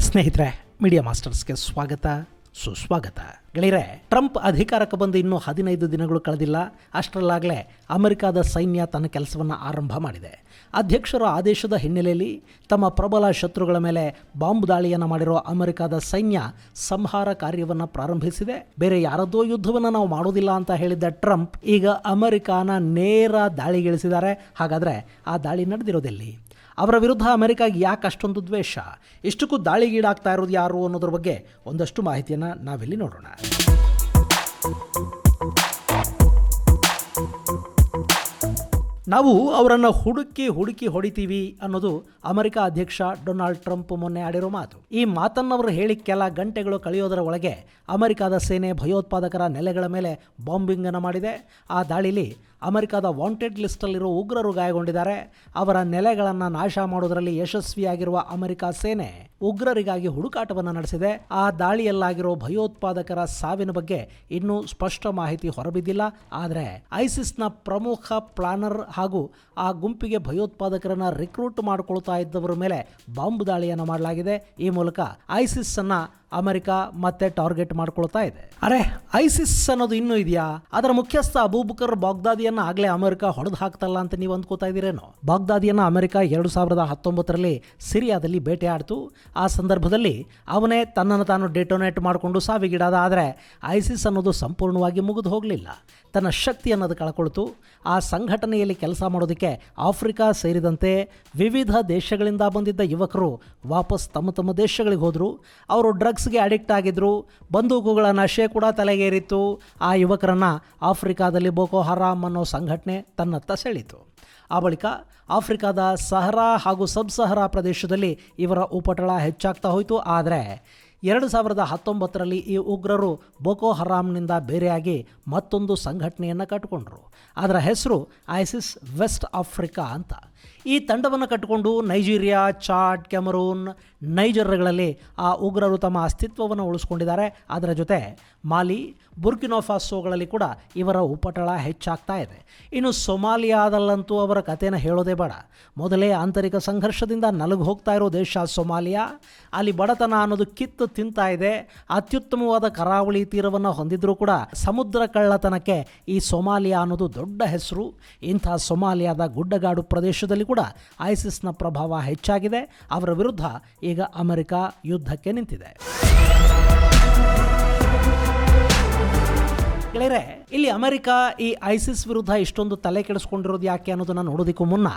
ಸ್ನೇಹಿತರೆ, ಮೀಡಿಯಾ ಮಾಸ್ಟರ್ಸ್ಗೆ ಸ್ವಾಗತ ಸುಸ್ವಾಗತ. ಗೆಳೆಯರೆ, ಟ್ರಂಪ್ ಅಧಿಕಾರಕ್ಕೆ ಬಂದು ಇನ್ನೂ 15 ದಿನಗಳು ಕಳೆದಿಲ್ಲ. ಅಷ್ಟರಲ್ಲಾಗಲೇ ಅಮೆರಿಕದ ಸೈನ್ಯ ತನ್ನ ಕೆಲಸವನ್ನು ಆರಂಭ ಮಾಡಿದೆ. ಅಧ್ಯಕ್ಷರ ಆದೇಶದ ಹಿನ್ನೆಲೆಯಲ್ಲಿ ತಮ್ಮ ಪ್ರಬಲ ಶತ್ರುಗಳ ಮೇಲೆ ಬಾಂಬ್ ದಾಳಿಯನ್ನು ಮಾಡಿರುವ ಅಮೆರಿಕದ ಸೈನ್ಯ ಸಂಹಾರ ಕಾರ್ಯವನ್ನು ಪ್ರಾರಂಭಿಸಿದೆ. ಬೇರೆ ಯಾರದ್ದೋ ಯುದ್ಧವನ್ನು ನಾವು ಮಾಡೋದಿಲ್ಲ ಅಂತ ಹೇಳಿದ್ದ ಟ್ರಂಪ್ ಈಗ ಅಮೆರಿಕನ ನೇರ ದಾಳಿಗಿಳಿಸಿದ್ದಾರೆ. ಹಾಗಾದರೆ ಆ ದಾಳಿ ನಡೆದಿರೋದೆಲ್ಲಿ? ಅವರ ವಿರುದ್ಧ ಅಮೆರಿಕಾಗೆ ಯಾಕೆ ಅಷ್ಟೊಂದು ದ್ವೇಷ? ಇಷ್ಟಕ್ಕೂ ದಾಳಿಗೀಡಾಗ್ತಾ ಇರೋದು ಯಾರು ಅನ್ನೋದ್ರ ಬಗ್ಗೆ ಒಂದಷ್ಟು ಮಾಹಿತಿಯನ್ನು ನಾವಿಲ್ಲಿ ನೋಡೋಣ. ನಾವು ಅವರನ್ನು ಹುಡುಕಿ ಹೊಡಿತೀವಿ ಅನ್ನೋದು ಅಮೆರಿಕ ಅಧ್ಯಕ್ಷ ಡೊನಾಲ್ಡ್ ಟ್ರಂಪ್ ಮೊನ್ನೆ ಆಡಿರೋ ಮಾತು. ಈ ಮಾತನ್ನವರು ಹೇಳಿ ಕೆಲ ಗಂಟೆಗಳು ಕಳೆಯೋದರ ಒಳಗೆ ಅಮೆರಿಕದ ಸೇನೆ ಭಯೋತ್ಪಾದಕರ ನೆಲೆಗಳ ಮೇಲೆ ಬಾಂಬಿಂಗನ್ನು ಮಾಡಿದೆ. ಆ ದಾಳಿಲಿ ಅಮೆರಿಕದ ವಾಂಟೆಡ್ ಲಿಸ್ಟಲ್ಲಿರೋ ಉಗ್ರರು ಗಾಯಗೊಂಡಿದ್ದಾರೆ. ಅವರ ನೆಲೆಗಳನ್ನು ನಾಶ ಮಾಡೋದರಲ್ಲಿ ಯಶಸ್ವಿಯಾಗಿರುವ ಅಮೆರಿಕ ಸೇನೆ ಉಗ್ರರಿಗಾಗಿ ಹುಡುಕಾಟವನ್ನು ನಡೆಸಿದೆ. ಆ ದಾಳಿಯಲ್ಲಾಗಿರೋ ಭಯೋತ್ಪಾದಕರ ಸಾವಿನ ಬಗ್ಗೆ ಇನ್ನೂ ಸ್ಪಷ್ಟ ಮಾಹಿತಿ ಹೊರಬಿದ್ದಿಲ್ಲ. ಆದರೆ ಐಸಿಸ್ನ ಪ್ರಮುಖ ಪ್ಲಾನರ್ ಹಾಗೂ ಆ ಗುಂಪಿಗೆ ಭಯೋತ್ಪಾದಕರನ್ನ ರಿಕ್ರೂಟ್ ಮಾಡಿಕೊಳ್ತಾ ಇದ್ದವರ ಮೇಲೆ ಬಾಂಬ್ ದಾಳಿಯನ್ನು ಮಾಡಲಾಗಿದೆ. ಈ ಮೂಲಕ ಐಸಿಸ್ ಅನ್ನ ಅಮೆರಿಕ ಮತ್ತೆ ಟಾರ್ಗೆಟ್ ಮಾಡ್ಕೊಳ್ತಾ ಇದೆ. ಅರೆ, ಐಸಿಸ್ ಅನ್ನೋದು ಇನ್ನೂ ಇದೆಯಾ? ಅದರ ಮುಖ್ಯಸ್ಥ ಅಬೂಬಕರ್ ಬಾಗ್ದಾದಿಯನ್ನ ಆಗ್ಲೇ ಅಮೆರಿಕ ಹೊಡೆದು ಹಾಕ್ತಲ್ಲ ಅಂತ ನೀವು ಅಂದ್ಕೋತಾ ಇದ್ದೀರೇನೋ? ಬಾಗ್ದಾದಿಯನ್ನ ಅಮೆರಿಕ 2019ರಲ್ಲಿ ಸಿರಿಯಾದಲ್ಲಿ ಬೇಟೆಯಾಡ್ತು. ಆ ಸಂದರ್ಭದಲ್ಲಿ ಅವನೇ ತನ್ನನ್ನು ತಾನು ಡೆಟೋನೇಟ್ ಮಾಡಿಕೊಂಡು ಸಾವಿಗೀಡಾದ. ಆದರೆ ಐಸಿಸ್ ಅನ್ನೋದು ಸಂಪೂರ್ಣವಾಗಿ ಮುಗಿದು ಹೋಗಲಿಲ್ಲ. ತನ್ನ ಶಕ್ತಿ ಅನ್ನೋದು ಕಳ್ಕೊಳ್ತು. ಆ ಸಂಘಟನೆಯಲ್ಲಿ ಕೆಲಸ ಮಾಡೋದಕ್ಕೆ ಆಫ್ರಿಕಾ ಸೇರಿದಂತೆ ವಿವಿಧ ದೇಶಗಳಿಂದ ಬಂದಿದ್ದ ಯುವಕರು ವಾಪಸ್ ತಮ್ಮ ದೇಶಗಳಿಗೆ ಹೋದರು. ಅವರು ಡ್ರಗ್ಸ್ಗೆ ಅಡಿಕ್ಟ್ ಆಗಿದ್ದರು. ಬಂದೂಕುಗಳ ನಶೆ ಕೂಡ ತಲೆಗೇರಿತ್ತು. ಆ ಯುವಕರನ್ನು ಆಫ್ರಿಕಾದಲ್ಲಿ ಬೋಕೋ ಹರಾಮ್ ಅನ್ನೋ ಸಂಘಟನೆ ತನ್ನತ್ತ ಸೆಳೀತು. ಆ ಬಳಿಕ ಆಫ್ರಿಕಾದ ಸಹರಾ ಹಾಗೂ ಸಬ್ ಸಹರಾ ಪ್ರದೇಶದಲ್ಲಿ ಇವರ ಉಪಟಳ ಹೆಚ್ಚಾಗ್ತಾ ಹೋಯಿತು. ಆದರೆ 2019ರಲ್ಲಿ ಈ ಉಗ್ರರು ಬೋಕೋ ಹರಾಮ್ನಿಂದ ಬೇರೆಯಾಗಿ ಮತ್ತೊಂದು ಸಂಘಟನೆಯನ್ನು ಕಟ್ಟಿಕೊಂಡ್ರು. ಅದರ ಹೆಸರು ಐಸಿಸ್ ವೆಸ್ಟ್ ಆಫ್ರಿಕಾ ಅಂತ. ಈ ತಂಡವನ್ನು ಕಟ್ಟಿಕೊಂಡು ನೈಜೀರಿಯಾ, ಚಾಡ್, ಕ್ಯಾಮರೂನ್, ನೈಜರ್ಗಳಲ್ಲಿ ಆ ಉಗ್ರರು ತಮ್ಮ ಅಸ್ತಿತ್ವವನ್ನು ಉಳಿಸ್ಕೊಂಡಿದ್ದಾರೆ. ಅದರ ಜೊತೆ ಮಾಲಿ, ಬುರ್ಕಿನೋಫಾಸೋಗಳಲ್ಲಿ ಕೂಡ ಇವರ ಉಪಟಳ ಹೆಚ್ಚಾಗ್ತಾ ಇದೆ. ಇನ್ನು ಸೊಮಾಲಿಯಾದಲ್ಲಂತೂ ಅವರ ಕಥೆನ ಹೇಳೋದೇ ಬೇಡ. ಮೊದಲೇ ಆಂತರಿಕ ಸಂಘರ್ಷದಿಂದ ನಲುಗು ಹೋಗ್ತಾ ಇರೋ ದೇಶ ಸೊಮಾಲಿಯಾ. ಅಲ್ಲಿ ಬಡತನ ಅನ್ನೋದು ಕಿತ್ತು ತಿಂತಾ ಇದೆ. ಅತ್ಯುತ್ತಮವಾದ ಕರಾವಳಿ ತೀರವನ್ನು ಹೊಂದಿದ್ರೂ ಕೂಡ ಸಮುದ್ರ ಕಳ್ಳತನಕ್ಕೆ ಈ ಸೊಮಾಲಿಯಾ ಅನ್ನೋದು ದೊಡ್ಡ ಹೆಸರು. ಇಂಥ ಸೊಮಾಲಿಯಾದ ಗುಡ್ಡಗಾಡು ಪ್ರದೇಶದಲ್ಲಿ ಕೂಡ ಐಸಿಸ್ನ ಪ್ರಭಾವ ಹೆಚ್ಚಾಗಿದೆ. ಅವರ ವಿರುದ್ಧ ಈಗ ಅಮೆರಿಕ ಯುದ್ಧಕ್ಕೆ ನಿಂತಿದೆ. ಗೆಳೆಯರೆ, ಇಲ್ಲಿ ಅಮೆರಿಕ ಈ ಐಸಿಸ್ ವಿರುದ್ಧ ಇಷ್ಟೊಂದು ತಲೆ ಕೆಡಿಸ್ಕೊಂಡಿರೋದು ಯಾಕೆ ಅನ್ನೋದನ್ನು ನೋಡೋದಕ್ಕೂ ಮುನ್ನ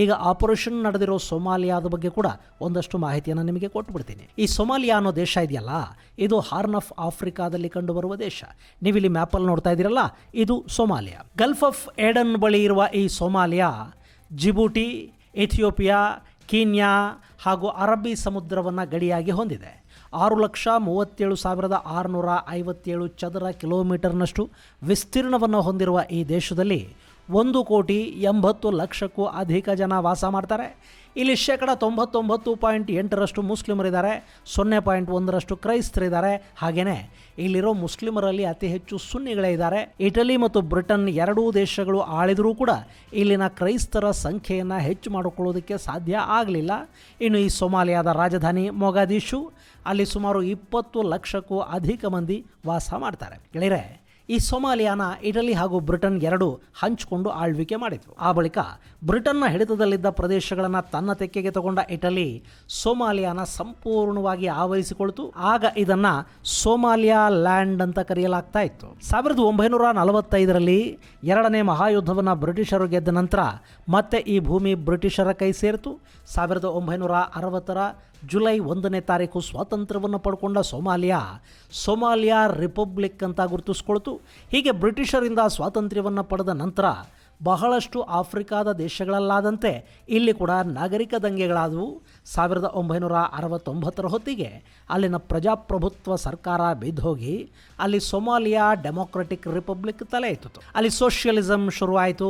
ಈಗ ಆಪರೇಷನ್ ನಡೆದಿರೋ ಸೊಮಾಲಿಯಾದ ಬಗ್ಗೆ ಕೂಡ ಒಂದಷ್ಟು ಮಾಹಿತಿಯನ್ನು ನಿಮಗೆ ಕೊಟ್ಟುಬಿಡ್ತೀನಿ. ಈ ಸೊಮಾಲಿಯಾ ಅನ್ನೋ ದೇಶ ಇದೆಯಲ್ಲ, ಇದು ಹಾರ್ನ್ ಆಫ್ ಆಫ್ರಿಕಾದಲ್ಲಿ ಕಂಡುಬರುವ ದೇಶ. ನೀವಿಲ್ಲಿ ಮ್ಯಾಪಲ್ಲಿ ನೋಡ್ತಾ ಇದ್ದೀರಲ್ಲ, ಇದು ಸೊಮಾಲಿಯಾ. ಗಲ್ಫ್ ಆಫ್ ಏಡನ್ ಬಳಿ ಇರುವ ಈ ಸೊಮಾಲಿಯಾ ಜಿಬೂಟಿ, ಇಥಿಯೋಪಿಯಾ, ಕೀನ್ಯಾ ಹಾಗೂ ಅರಬ್ಬಿ ಸಮುದ್ರವನ್ನು ಗಡಿಯಾಗಿ ಹೊಂದಿದೆ. 6,37,657 ಚದರ ಕಿಲೋಮೀಟರ್ನಷ್ಟು ವಿಸ್ತೀರ್ಣವನ್ನು ಹೊಂದಿರುವ ಈ ದೇಶದಲ್ಲಿ 1,80,00,000ಕ್ಕೂ ಅಧಿಕ ಜನ ವಾಸ ಮಾಡ್ತಾರೆ. ಇಲ್ಲಿ 99.8% ಮುಸ್ಲಿಮರಿದ್ದಾರೆ, 0.1% ಕ್ರೈಸ್ತರಿದ್ದಾರೆ. ಹಾಗೆಯೇ ಇಲ್ಲಿರೋ ಮುಸ್ಲಿಮರಲ್ಲಿ ಅತಿ ಹೆಚ್ಚು ಸುನ್ನಿಗಳೇ ಇದ್ದಾರೆ. ಇಟಲಿ ಮತ್ತು ಬ್ರಿಟನ್ ಎರಡೂ ದೇಶಗಳು ಆಳಿದರೂ ಕೂಡ ಇಲ್ಲಿನ ಕ್ರೈಸ್ತರ ಸಂಖ್ಯೆಯನ್ನು ಹೆಚ್ಚು ಮಾಡಿಕೊಳ್ಳೋದಕ್ಕೆ ಸಾಧ್ಯ ಆಗಲಿಲ್ಲ. ಇನ್ನು ಈ ಸೊಮಾಲಿಯಾದ ರಾಜಧಾನಿ ಮೊಗಾದಿಶು, ಅಲ್ಲಿ ಸುಮಾರು 20 ಲಕ್ಷಕ್ಕೂ ಅಧಿಕ ಮಂದಿ ವಾಸ ಮಾಡ್ತಾರೆ. ಗೆಳೆಯರೆ, ಈ ಸೊಮಾಲಿಯಾನ ಇಟಲಿ ಹಾಗೂ ಬ್ರಿಟನ್ ಎರಡೂ ಹಂಚಿಕೊಂಡು ಆಳ್ವಿಕೆ ಮಾಡಿದ್ರು. ಆ ಬಳಿಕ ಬ್ರಿಟನ್ನ ಹಿಡಿತದಲ್ಲಿದ್ದ ಪ್ರದೇಶಗಳನ್ನು ತನ್ನ ತೆಕ್ಕೆಗೆ ತಗೊಂಡ ಇಟಲಿ ಸೊಮಾಲಿಯಾನ ಸಂಪೂರ್ಣವಾಗಿ ಆವರಿಸಿಕೊಳ್ತು. ಆಗ ಇದನ್ನು ಸೊಮಾಲಿಯಾ ಲ್ಯಾಂಡ್ ಅಂತ ಕರೆಯಲಾಗ್ತಾ ಇತ್ತು. 1945ರಲ್ಲಿ ಎರಡನೇ ಮಹಾಯುದ್ಧವನ್ನು ಬ್ರಿಟಿಷರು ಗೆದ್ದ ನಂತರ ಮತ್ತೆ ಈ ಭೂಮಿ ಬ್ರಿಟಿಷರ ಕೈ ಸೇರಿತು. 1960ರ ಜುಲೈ 1ನೇ ತಾರೀಕು ಸ್ವಾತಂತ್ರ್ಯವನ್ನು ಪಡ್ಕೊಂಡ ಸೊಮಾಲಿಯಾ ರಿಪಬ್ಲಿಕ್ ಅಂತ ಗುರುತಿಸ್ಕೊಳ್ತು. ಹೀಗೆ ಬ್ರಿಟಿಷರಿಂದ ಸ್ವಾತಂತ್ರ್ಯವನ್ನು ಪಡೆದ ನಂತರ ಬಹಳಷ್ಟು ಆಫ್ರಿಕಾದ ದೇಶಗಳಲ್ಲಾದಂತೆ ಇಲ್ಲಿ ಕೂಡ ನಾಗರಿಕ ದಂಗೆಗಳಾದವು. 1969ರ ಹೊತ್ತಿಗೆ ಅಲ್ಲಿನ ಪ್ರಜಾಪ್ರಭುತ್ವ ಸರ್ಕಾರ ಬಿದ್ದೋಗಿ ಅಲ್ಲಿ ಸೊಮಾಲಿಯಾ ಡೆಮೊಕ್ರೆಟಿಕ್ ರಿಪಬ್ಲಿಕ್ ತಲೆ ಎತ್ತಿತು. ಅಲ್ಲಿ ಸೋಷಿಯಲಿಸಮ್ ಶುರುವಾಯಿತು.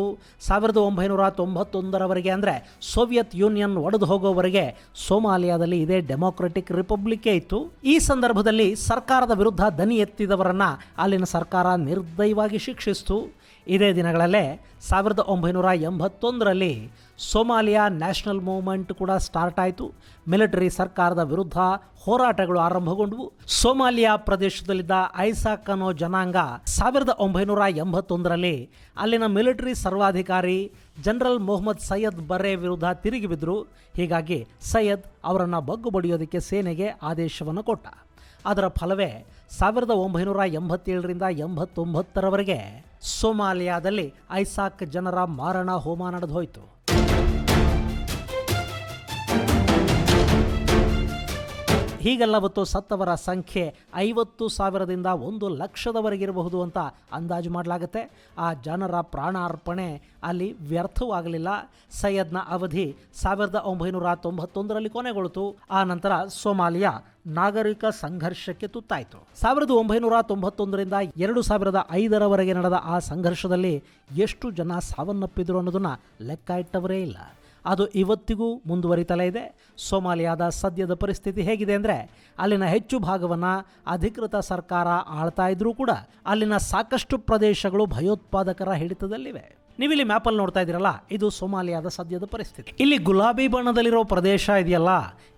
1991ರವರೆಗೆ ಅಂದರೆ ಸೋವಿಯತ್ ಯೂನಿಯನ್ ಒಡೆದು ಹೋಗೋವರೆಗೆ ಸೊಮಾಲಿಯಾದಲ್ಲಿ ಇದೇ ಡೆಮೊಕ್ರೆಟಿಕ್ ರಿಪಬ್ಲಿಕ್ಕೇ ಇತ್ತು. ಈ ಸಂದರ್ಭದಲ್ಲಿ ಸರ್ಕಾರದ ವಿರುದ್ಧ ದನಿ ಎತ್ತಿದವರನ್ನು ಅಲ್ಲಿನ ಸರ್ಕಾರ ನಿರ್ದಯವಾಗಿ ಶಿಕ್ಷಿಸಿತು. ಇದೇ ದಿನಗಳಲ್ಲೇ 1981ರಲ್ಲಿ ಸೊಮಾಲಿಯಾ ನ್ಯಾಷನಲ್ ಮೂವ್ಮೆಂಟ್ ಕೂಡ ಸ್ಟಾರ್ಟ್ ಆಯಿತು. ಮಿಲಿಟರಿ ಸರ್ಕಾರದ ವಿರುದ್ಧ ಹೋರಾಟಗಳು ಆರಂಭಗೊಂಡವು. ಸೊಮಾಲಿಯಾ ಪ್ರದೇಶದಲ್ಲಿದ್ದ ಐಸಾಕ್ ಅನ್ನೋ ಜನಾಂಗ 1981ರಲ್ಲಿ ಅಲ್ಲಿನ ಮಿಲಿಟರಿ ಸರ್ವಾಧಿಕಾರಿ ಜನರಲ್ ಮೊಹಮ್ಮದ್ ಸೈಯದ್ ಬರ್ರೆ ವಿರುದ್ಧ ತಿರುಗಿ ಬಿದ್ದರು. ಹೀಗಾಗಿ ಸೈಯದ್ ಅವರನ್ನು ಬಗ್ಗು ಬಡಿಯೋದಕ್ಕೆ ಸೇನೆಗೆ ಆದೇಶವನ್ನು ಕೊಟ್ಟ. ಅದರ ಫಲವೇ 1987ರಿಂದ 89ರವರೆಗೆ ಸೊಮಾಲಿಯಾದಲ್ಲಿ ಐಸಾಕ್ ಜನರ ಮಾರಣ ಹೋಮ ನಡೆದು ಹೋಯಿತು. ಹೀಗೆಲ್ಲವತ್ತು ಸತ್ತವರ ಸಂಖ್ಯೆ 50,000ದಿಂದ 1,00,000ದವರೆಗಿರಬಹುದು ಅಂತ ಅಂದಾಜು ಮಾಡಲಾಗುತ್ತೆ. ಆ ಜನರ ಪ್ರಾಣಾರ್ಪಣೆ ಅಲ್ಲಿ ವ್ಯರ್ಥವಾಗಲಿಲ್ಲ. ಸೈಯದ್ನ ಅವಧಿ 1991ರಲ್ಲಿ ಕೊನೆಗೊಳ್ತು. ಆ ನಂತರ ಸೊಮಾಲಿಯಾ ನಾಗರಿಕ ಸಂಘರ್ಷಕ್ಕೆ ತುತ್ತಾಯಿತು. 1991ರಿಂದ 2005ರವರೆಗೆ ನಡೆದ ಆ ಸಂಘರ್ಷದಲ್ಲಿ ಎಷ್ಟು ಜನ ಸಾವನ್ನಪ್ಪಿದ್ರು ಅನ್ನೋದನ್ನ ಲೆಕ್ಕ ಇಟ್ಟವರೇ ಇಲ್ಲ. ಅದು ಇವತ್ತಿಗೂ ಮುಂದುವರಿತಲೇ ಇದೆ. ಸೊಮಾಲಿಯಾದ ಸದ್ಯದ ಪರಿಸ್ಥಿತಿ ಹೇಗಿದೆ ಅಂದರೆ, ಅಲ್ಲಿನ ಹೆಚ್ಚು ಭಾಗವನ್ನು ಅಧಿಕೃತ ಸರ್ಕಾರ ಆಳ್ತಾ ಇದ್ರೂ ಕೂಡ ಅಲ್ಲಿನ ಸಾಕಷ್ಟು ಪ್ರದೇಶಗಳು ಭಯೋತ್ಪಾದಕರ ಹಿಡಿತದಲ್ಲಿವೆ. ನೀವಿಲ್ಲಿ ಮ್ಯಾಪಲ್ಲಿ ನೋಡ್ತಾ ಇದ್ದೀರಲ್ಲ, ಇದು ಸೊಮಾಲಿಯಾದ ಸದ್ಯದ ಪರಿಸ್ಥಿತಿ. ಇಲ್ಲಿ ಗುಲಾಬಿ ಬಣ್ಣದಲ್ಲಿರೋ ಪ್ರದೇಶ ಇದೆಯಲ್ಲ,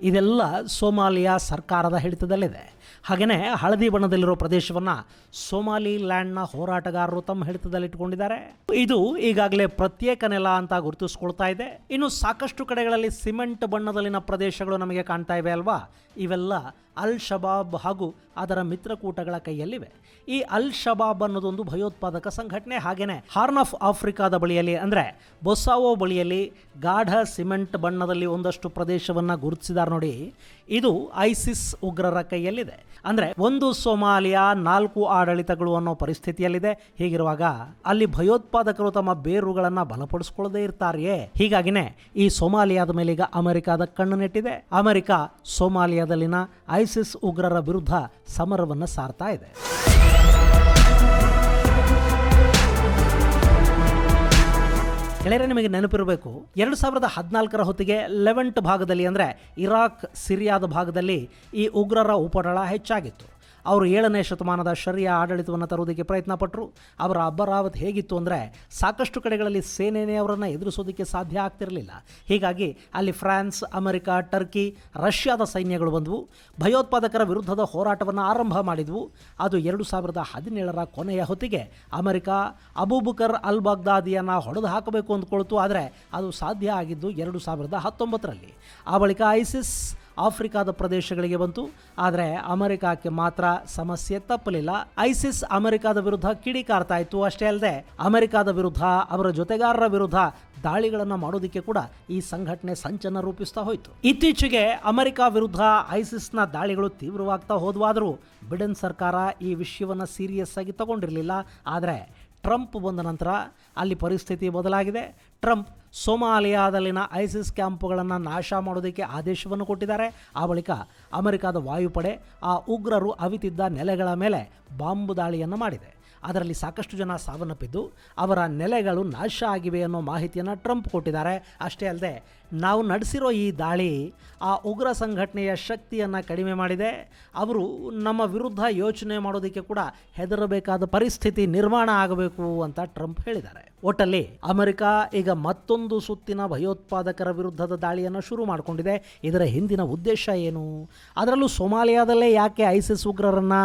ಇದೆಲ್ಲ ಸೊಮಾಲಿಯಾ ಸರ್ಕಾರದ ಹಿಡಿತದಲ್ಲಿದೆ. ಹಾಗೆಯೇ ಹಳದಿ ಬಣ್ಣದಲ್ಲಿರೋ ಪ್ರದೇಶವನ್ನು ಸೊಮಾಲಿ ಲ್ಯಾಂಡ್ನ ಹೋರಾಟಗಾರರು ತಮ್ಮ ಹಿಡಿತದಲ್ಲಿಟ್ಟುಕೊಂಡಿದ್ದಾರೆ. ಇದು ಈಗಾಗಲೇ ಪ್ರತ್ಯೇಕ ನೆಲ ಅಂತ ಗುರುತಿಸ್ಕೊಳ್ತಾ ಇದೆ. ಇನ್ನು ಸಾಕಷ್ಟು ಕಡೆಗಳಲ್ಲಿ ಸಿಮೆಂಟ್ ಬಣ್ಣದಲ್ಲಿನ ಪ್ರದೇಶಗಳು ನಮಗೆ ಕಾಣ್ತಾ ಇವೆ ಅಲ್ವಾ. ಇವೆಲ್ಲ ಅಲ್ ಶಬಾಬ್ ಹಾಗೂ ಅದರ ಮಿತ್ರಕೂಟಗಳ ಕೈಯಲ್ಲಿವೆ. ಈ ಅಲ್ ಶಬಾಬ್ ಅನ್ನೋದೊಂದು ಭಯೋತ್ಪಾದಕ ಸಂಘಟನೆ. ಹಾಗೆಯೇ ಹಾರ್ನ್ ಆಫ್ ಆಫ್ರಿಕಾದ ಬಳಿಯಲ್ಲಿ ಅಂದರೆ ಬೊಸಾವೋ ಬಳಿಯಲ್ಲಿ ಗಾಢ ಸಿಮೆಂಟ್ ಬಣ್ಣದಲ್ಲಿ ಒಂದಷ್ಟು ಪ್ರದೇಶವನ್ನು ಗುರುತಿಸಿದ್ದಾರೆ ನೋಡಿ. ಇದು ಐಸಿಸ್ ಉಗ್ರರ ಕೈಯಲ್ಲಿದೆ. ಅಂದರೆ ಒಂದು ಸೊಮಾಲಿಯಾ 4 ಆಡಳಿತಗಳು ಅನ್ನೋ ಪರಿಸ್ಥಿತಿಯಲ್ಲಿದೆ. ಹೀಗಿರುವಾಗ ಅಲ್ಲಿ ಭಯೋತ್ಪಾದಕರು ತಮ್ಮ ಬೇರುಗಳನ್ನು ಬಲಪಡಿಸಿಕೊಳ್ಳದೇ ಇರ್ತಾರೆಯೇ? ಹೀಗಾಗಿನೇ ಈ ಸೊಮಾಲಿಯಾದ ಮೇಲೀಗ ಅಮೆರಿಕದ ಕಣ್ಣು ನೆಟ್ಟಿದೆ. ಅಮೆರಿಕ ಸೊಮಾಲಿಯಾದಲ್ಲಿನ ಐಸಿಸ್ ಉಗ್ರರ ವಿರುದ್ಧ ಸಮರವನ್ನು ಸಾರ್ತಾ ಇದೆ. ಗೆಳೆಯರೆ, ನಿಮಗೆ ನೆನಪಿರಬೇಕು, 2014ರ ಹೊತ್ತಿಗೆ ಲೆವೆಂಟ್ ಭಾಗದಲ್ಲಿ ಅಂದರೆ ಇರಾಕ್, ಸಿರಿಯಾದ ಭಾಗದಲ್ಲಿ ಈ ಉಗ್ರರ ಉಪಟಳ ಹೆಚ್ಚಾಗಿತ್ತು. ಅವರು 7ನೇ ಶತಮಾನದ ಶರಿಯಾ ಆಡಳಿತವನ್ನು ತರುವುದಕ್ಕೆ ಪ್ರಯತ್ನ ಪಟ್ಟರು. ಅವರ ಅಬ್ಬರಾವತ್ ಹೇಗಿತ್ತು ಅಂದರೆ, ಸಾಕಷ್ಟು ಕಡೆಗಳಲ್ಲಿ ಸೇನೆಯೇ ಅವರನ್ನು ಎದುರಿಸೋದಕ್ಕೆ ಸಾಧ್ಯ ಆಗ್ತಿರಲಿಲ್ಲ. ಹೀಗಾಗಿ ಅಲ್ಲಿ ಫ್ರಾನ್ಸ್, ಅಮೆರಿಕ, ಟರ್ಕಿ, ರಷ್ಯಾದ ಸೈನ್ಯಗಳು ಬಂದವು. ಭಯೋತ್ಪಾದಕರ ವಿರುದ್ಧದ ಹೋರಾಟವನ್ನು ಆರಂಭ ಮಾಡಿದವು. ಅದು 2017ರ ಕೊನೆಯ ಹೊತ್ತಿಗೆ ಅಮೆರಿಕ ಅಬೂಬಕರ್ ಅಲ್ ಬಾಗ್ದಾದಿಯನ್ನು ಹೊಡೆದು ಹಾಕಬೇಕು ಅಂದ್ಕೊಳ್ತು. ಆದರೆ ಅದು ಸಾಧ್ಯ ಆಗಿದ್ದು 2019ರಲ್ಲಿ. ಆ ಬಳಿಕ ಐಸಿಸ್ ಆಫ್ರಿಕಾದ ಪ್ರದೇಶಗಳಿಗೆ ಬಂತು. ಆದರೆ ಅಮೆರಿಕಕ್ಕೆ ಮಾತ್ರ ಸಮಸ್ಯೆ ತಪ್ಪಲಿಲ್ಲ. ಐಸಿಸ್ ಅಮೆರಿಕದ ವಿರುದ್ಧ ಕಿಡಿಕಾರ್ತಾ ಇತ್ತು. ಅಷ್ಟೇ ಅಲ್ಲದೆ ಅಮೆರಿಕದ ವಿರುದ್ಧ, ಅವರ ಜೊತೆಗಾರರ ವಿರುದ್ಧ ದಾಳಿಗಳನ್ನು ಮಾಡೋದಕ್ಕೆ ಕೂಡ ಈ ಸಂಘಟನೆ ಸಂಚನ್ನು ರೂಪಿಸ್ತಾ ಹೋಯಿತು. ಇತ್ತೀಚೆಗೆ ಅಮೆರಿಕ ವಿರುದ್ಧ ಐಸಿಸ್ನ ದಾಳಿಗಳು ತೀವ್ರವಾಗ್ತಾ ಹೋದವಾದರೂ ಬಿಡೆನ್ ಸರ್ಕಾರ ಈ ವಿಷಯವನ್ನು ಸೀರಿಯಸ್ ಆಗಿ ತಗೊಂಡಿರಲಿಲ್ಲ. ಆದರೆ ಟ್ರಂಪ್ ಬಂದ ನಂತರ ಅಲ್ಲಿ ಪರಿಸ್ಥಿತಿ ಬದಲಾಗಿದೆ. ಟ್ರಂಪ್ ಸೊಮಾಲಿಯಾದಲ್ಲಿನ ಐಸಿಸ್ ಕ್ಯಾಂಪುಗಳನ್ನು ನಾಶ ಮಾಡೋದಕ್ಕೆ ಆದೇಶವನ್ನು ಕೊಟ್ಟಿದ್ದಾರೆ. ಆ ಬಳಿಕ ಅಮೆರಿಕದ ವಾಯುಪಡೆ ಆ ಉಗ್ರರು ಅವಿತಿದ್ದ ನೆಲೆಗಳ ಮೇಲೆ ಬಾಂಬ್ ದಾಳಿಯನ್ನು ಮಾಡಿದೆ. ಅದರಲ್ಲಿ ಸಾಕಷ್ಟು ಜನ ಸಾವನ್ನಪ್ಪಿದ್ದು, ಅವರ ನೆಲೆಗಳು ನಾಶ ಆಗಿವೆ ಅನ್ನೋ ಮಾಹಿತಿಯನ್ನು ಟ್ರಂಪ್ ಕೊಟ್ಟಿದ್ದಾರೆ. ಅಷ್ಟೇ ಅಲ್ಲದೆ ನಾವು ನಡೆಸಿರೋ ಈ ದಾಳಿ ಆ ಉಗ್ರ ಸಂಘಟನೆಯ ಶಕ್ತಿಯನ್ನು ಕಡಿಮೆ ಮಾಡಿದೆ. ಅವರು ನಮ್ಮ ವಿರುದ್ಧ ಯೋಚನೆ ಮಾಡೋದಕ್ಕೆ ಕೂಡ ಹೆದರಬೇಕಾದ ಪರಿಸ್ಥಿತಿ ನಿರ್ಮಾಣ ಆಗಬೇಕು ಅಂತ ಟ್ರಂಪ್ ಹೇಳಿದ್ದಾರೆ. ಒಟ್ಟಲ್ಲಿ ಅಮೆರಿಕ ಈಗ ಮತ್ತೊಂದು ಸುತ್ತಿನ ಭಯೋತ್ಪಾದಕರ ವಿರುದ್ಧದ ದಾಳಿಯನ್ನು ಶುರು ಮಾಡಿಕೊಂಡಿದೆ. ಇದರ ಹಿಂದಿನ ಉದ್ದೇಶ ಏನು? ಅದರಲ್ಲೂ ಸೊಮಾಲಿಯಾದಲ್ಲೇ ಯಾಕೆ ಐಸಿಸ್ ಉಗ್ರರನ್ನು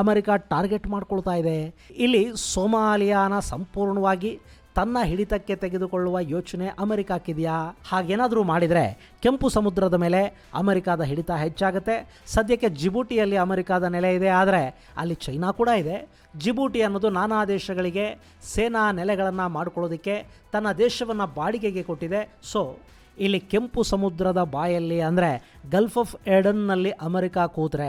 ಅಮೆರಿಕ ಟಾರ್ಗೆಟ್ ಮಾಡ್ಕೊಳ್ತಾ ಇದೆ? ಇಲ್ಲಿ ಸೊಮಾಲಿಯಾನ ಸಂಪೂರ್ಣವಾಗಿ ತನ್ನ ಹಿಡಿತಕ್ಕೆ ತೆಗೆದುಕೊಳ್ಳುವ ಯೋಚನೆ ಅಮೆರಿಕಕ್ಕಿದೆಯಾ? ಹಾಗೇನಾದರೂ ಮಾಡಿದರೆ ಕೆಂಪು ಸಮುದ್ರದ ಮೇಲೆ ಅಮೆರಿಕದ ಹಿಡಿತ ಹೆಚ್ಚಾಗುತ್ತೆ. ಸದ್ಯಕ್ಕೆ ಜಿಬೂಟಿಯಲ್ಲಿ ಅಮೆರಿಕದ ನೆಲೆ ಇದೆ, ಆದರೆ ಅಲ್ಲಿ ಚೈನಾ ಕೂಡ ಇದೆ. ಜಿಬೂಟಿ ಅನ್ನೋದು ನಾನಾ ದೇಶಗಳಿಗೆ ಸೇನಾ ನೆಲೆಗಳನ್ನು ಮಾಡಿಕೊಳ್ಳೋದಕ್ಕೆ ತನ್ನ ದೇಶವನ್ನು ಬಾಡಿಗೆಗೆ ಕೊಟ್ಟಿದೆ. ಸೊ ಇಲ್ಲಿ ಕೆಂಪು ಸಮುದ್ರದ ಬಾಯಲ್ಲಿ ಅಂದರೆ ಗಲ್ಫ್ ಆಫ್ ಏಡನ್ನಲ್ಲಿ ಅಮೆರಿಕ ಕೂತ್ರೆ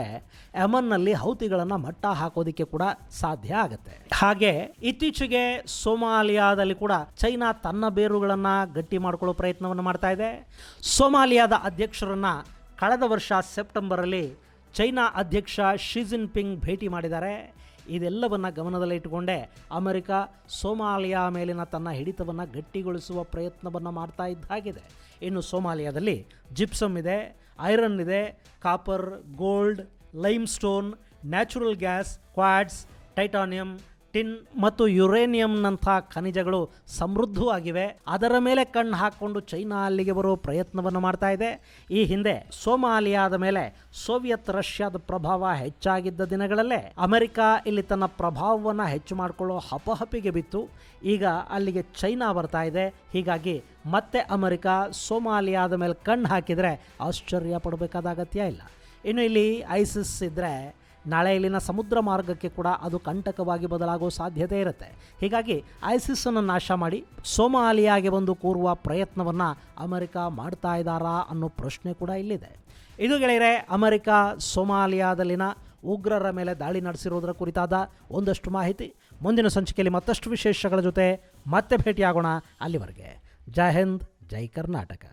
ಯಮನ್ನಲ್ಲಿ ಹೌತಿಗಳನ್ನು ಮಟ್ಟ ಹಾಕೋದಕ್ಕೆ ಕೂಡ ಸಾಧ್ಯ ಆಗುತ್ತೆ. ಹಾಗೆ ಇತ್ತೀಚೆಗೆ ಸೊಮಾಲಿಯಾದಲ್ಲಿ ಕೂಡ ಚೈನಾ ತನ್ನ ಬೇರುಗಳನ್ನು ಗಟ್ಟಿ ಮಾಡಿಕೊಳ್ಳೋ ಪ್ರಯತ್ನವನ್ನು ಮಾಡ್ತಾ ಇದೆ. ಸೊಮಾಲಿಯಾದ ಅಧ್ಯಕ್ಷರನ್ನು ಕಳೆದ ವರ್ಷ ಸೆಪ್ಟೆಂಬರಲ್ಲಿ ಚೈನಾ ಅಧ್ಯಕ್ಷ ಶಿ ಜಿನ್ಪಿಂಗ್ ಭೇಟಿ ಮಾಡಿದ್ದಾರೆ. ಇದೆಲ್ಲವನ್ನು ಗಮನದಲ್ಲಿಟ್ಟುಕೊಂಡೇ ಅಮೆರಿಕ ಸೊಮಾಲಿಯಾ ಮೇಲಿನ ತನ್ನ ಹಿಡಿತವನ್ನು ಗಟ್ಟಿಗೊಳಿಸುವ ಪ್ರಯತ್ನವನ್ನು ಮಾಡ್ತಾ ಇದ್ದಾಗಿದೆ. ಇನ್ನು ಸೊಮಾಲಿಯಾದಲ್ಲಿ ಜಿಪ್ಸಮ್ ಇದೆ, ಐರನ್ ಇದೆ, copper, gold, lime stone, natural gas, quads, titanium, tin ಮತ್ತು ಯುರೇನಿಯಂನಂಥ ಖನಿಜಗಳು ಸಮೃದ್ಧವಾಗಿವೆ. ಅದರ ಮೇಲೆ ಕಣ್ಣು ಹಾಕಿಕೊಂಡು ಚೈನಾ ಅಲ್ಲಿಗೆ ಬರೋ ಪ್ರಯತ್ನವನ್ನು ಮಾಡ್ತಾ ಇದೆ. ಈ ಹಿಂದೆ ಸೋಮಾಲಿಯಾದ ಮೇಲೆ ಸೋವಿಯತ್ ರಷ್ಯಾದ ಪ್ರಭಾವ ಹೆಚ್ಚಾಗಿದ್ದ ದಿನಗಳಲ್ಲೇ ಅಮೆರಿಕ ಇಲ್ಲಿ ತನ್ನ ಪ್ರಭಾವವನ್ನು ಹೆಚ್ಚು ಮಾಡಿಕೊಳ್ಳೋ ಹಪಹಪಿಗೆ ಬಿತ್ತು. ಈಗ ಅಲ್ಲಿಗೆ ಚೈನಾ ಬರ್ತಾ ಇದೆ. ಹೀಗಾಗಿ ಮತ್ತೆ ಅಮೆರಿಕ ಸೋಮಾಲಿಯಾದ ಮೇಲೆ ಕಣ್ಣು ಹಾಕಿದರೆ ಆಶ್ಚರ್ಯ ಪಡಬೇಕಾದ ಅಗತ್ಯ ಇಲ್ಲ. ಇನ್ನು ಇಲ್ಲಿ ಐಸಿಸ್ ಇದ್ದರೆ ನಾಳೆ ಇಲ್ಲಿನ ಸಮುದ್ರ ಮಾರ್ಗಕ್ಕೆ ಕೂಡ ಅದು ಕಂಟಕವಾಗಿ ಬದಲಾಗೋ ಸಾಧ್ಯತೆ ಇರುತ್ತೆ. ಹೀಗಾಗಿ ಐಸಿಸನ್ನು ನಾಶ ಮಾಡಿ ಸೋಮಾಲಿಯಾಗೆ ಬಂದು ಕೂರುವ ಪ್ರಯತ್ನವನ್ನು ಅಮೆರಿಕ ಮಾಡ್ತಾ ಇದ್ದಾರಾ ಅನ್ನೋ ಪ್ರಶ್ನೆ ಕೂಡ ಇಲ್ಲಿದೆ. ಇದು ಗೆಳೆಯರೆ, ಅಮೆರಿಕ ಸೋಮಾಲಿಯಾದಲ್ಲಿನ ಉಗ್ರರ ಮೇಲೆ ದಾಳಿ ನಡೆಸಿರೋದರ ಕುರಿತಾದ ಒಂದಷ್ಟು ಮಾಹಿತಿ. ಮುಂದಿನ ಸಂಚಿಕೆಯಲ್ಲಿ ಮತ್ತಷ್ಟು ವಿಶೇಷಗಳ ಜೊತೆ ಮತ್ತೆ ಭೇಟಿಯಾಗೋಣ. ಅಲ್ಲಿವರೆಗೆ ಜೈ ಹಿಂದ್, ಜೈ ಕರ್ನಾಟಕ.